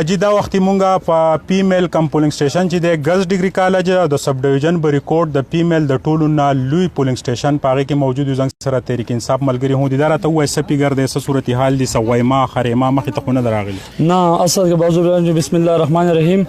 جی دا وخت مونږه په پیمیل کم پولینګ سټیشن چې د ګرلز ډیګري کالج د سب ډیویژن بریکوټ د پیمیل د ټولو نه لوی پولینګ سټیشن پاره کې موجود یو زنګ سره تحریک انصاف ملګری هو دي دا راته وای سپیګر د صورتحال دي سوایما خریما مخې ته خونه دراغلی نه اصل کې بازو بسم الله الرحمن الرحیم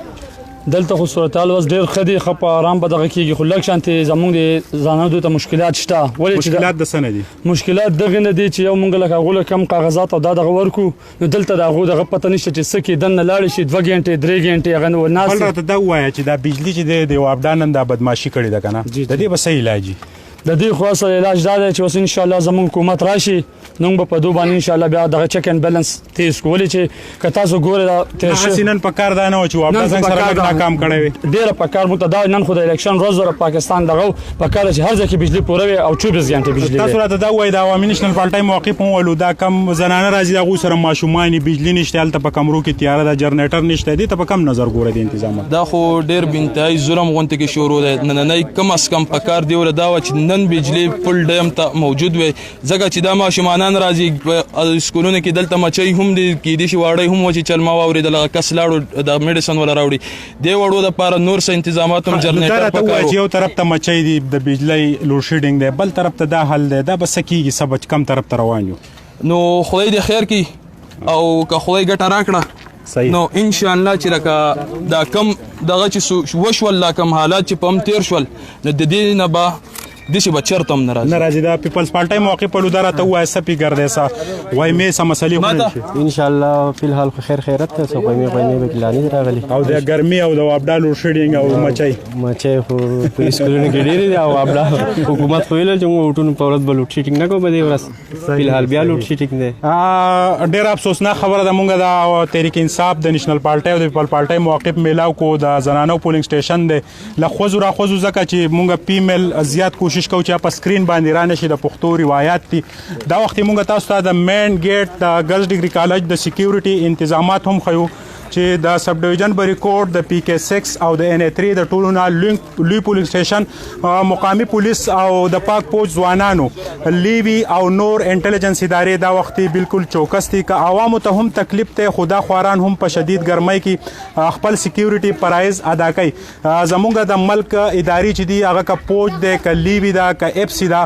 دلته خو صورتحال وس ډیر خدي خپ آرام به دغه کېږي خو لږ شانتي زمونږ د ځانونو ته مشکلات شته ولې مشکلات د سنه دي مشکلات دغه نه دي چې یو مونږ لکه غوله کم کاغذات او دغه ورکو نو دلته دغه دغه پته نشته چې سکه دنه لاړ شي 2 غنټه 3 غنټه هغه نو ناس بل راته دا وای چې دا بجلی چې د وابدانن د بدمعشي کړي ده کنه د دې به صحیح علاج د دې خو اصل علاج دا دی چې اوس ان شاء الله زموږ حکومت راشي نو به په دوه باندې ان شاء الله بیا دغه چک ان بیلانس تیز کولې چې کتا زو ګوره تیر شي حسینن په کار دا نه و چې واپس سره ناکام کړي وي ډیر په کار مو ته دا نن خو د الیکشن روز ور پاکستان دغه په کار چې هر ځکه بجلی پوره وي او 24 غنټه بجلی تاسو راته دا وای د عوامي نېشنل پارټي موقف هم ولو دا کم زنانه راځي دغه سره ماشومان بجلی نشته الته په کمرو کې تیار د جنریټر نشته دي ته په کم نظر ګوره د تنظیمات دا خو ډیر بنتای ظلم غونته کې شروع ده نن کم اس کم په کار دی ول دا چې نن بجلی فل ډیم ته موجود وي ځکه چې دا ماشومان راځي سکولونه کې دلته مچي هم دي کې دي شي واړی هم چې چلما واوري د کس لاړو د میډیسن ولا راوړي دی وړو د پاره نور څه تنظیمات هم جنریټر پکارو یو طرف ته مچي دي د بجلی لوډ شیډینګ دی بل طرف ته دا حل دی دا بس کیږي سبج کم طرف ته روان یو نو خدای دې خیر کی او که خدای ګټه راکړه نو ان شاء الله چې لکه دا کم دغه چې وشول لا کم حالات چې پم تیر شول نو د دې نه با دشي بچرتم ناراضي دا پیپلز پارټي موقع په لودره ته وای سپی ګرځي سا وای مې سم مسلې خو ان شاء الله په الحال خیر خیرت ته سو په مې بګلانی راغلي او د ګرمي او د وابډالو شیډینګ او مچي خو په سکولونو کې ډېری دي او وابډا حکومت خو ویل چې موږ ټول په ورځ بل شیټینګ نه کوو به دې ورځ په الحال بیا لوټ شیټینګ دی ډېر افسوسناک خبره ده مونږ د تحریک انصاف د نېشنل پارټي او د پیپل پارټي موقف میلاو کو د زنانو پولینګ سټیشن دی لخوځو راخوځو ځکه چې مونږ پیمیل زیات کوشش کوو چې په سکرین باندې رانه شي د پښتو روایت دي دا وخت مونږ تاسو ته د مین ګیټ د ګرلز ډیګري کالج د سکیورټي تنظیمات هم خو چې د سب ډیویژن بریکوټ د پی کې 6 او د ان 3 د ټولو نه لوی پولینګ سټیشن مقامی پولیس او د پاک پوج ځوانانو لیوی او نور انټيليجنس ادارې دا وخت بالکل چوکس دي که عوامو ته هم تکلیف ته خدا خواران هم په شدید ګرمۍ کې خپل سکیورټي پرایز ادا کوي زمونږ د ملک ادارې چې دی هغه کا پوج د ک لیوی دا ک اف سی دا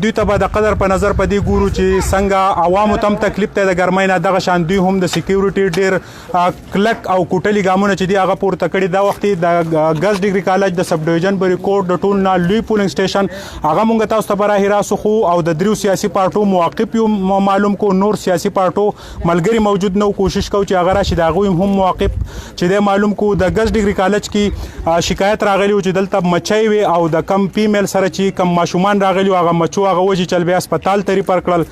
دوی ته به د قدر په نظر په دی ګورو چې څنګه عوامو تم تکلیف ته د ګرمۍ نه دغه شان دوی هم د سکیورټي ډیر کلک او کوټلي ګامونه چې دی هغه پورته کړي دا وخت د ګرلز ډیګري کالج د سب ډیویژن بریکوټ د ټول نه لوی پولینګ سټیشن هغه مونږ تاسو ته براه راسو خو او د دریو سیاسي پارټو موقف یو معلوم کو نور سیاسي پارټو ملګری موجود نو کوشش کو چې هغه راشي دا غویم هم موقف چې د معلوم کو د ګرلز ډیګري کالج کې شکایت راغلی او چې دلته مچي وي او د کم پیمیل سره چې کم ماشومان راغلی هغه مچو هغه وجه چل بیا هسپتال تری پر کړل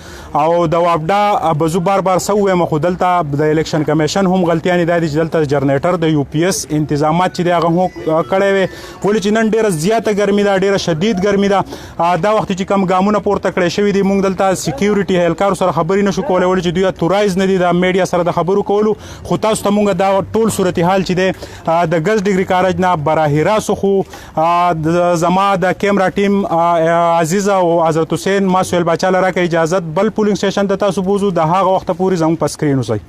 او د وابډا بزو بار سوې مخ دلته د الیکشن کمیشن هم غلطیاں د دې دلته جنریټر د یو پی ایس تنظیمات چې هغه هو کړی وي ولې چې نن ډیره زیاته ګرمي ده ډیره شدید ګرمي ده دا وخت چې کم ګامونه پورته کړی شوی دی مونږ دلته سکیورټي هلکار سره خبرې نشو کولای ولې چې دوی تورایز نه دي د میډیا سره د خبرو کولو خو تاسو ته مونږ دا ټول صورتحال چې دی د ګرلز ډیګري کالج نه براه راست خو زما د کیمرا ټیم عزیز او حضرت حسین ما سویل بچا لره کې اجازه بل پولینګ سټیشن ته تاسو بوزو د هغه وخت پورې زموږ په سکرین اوسئ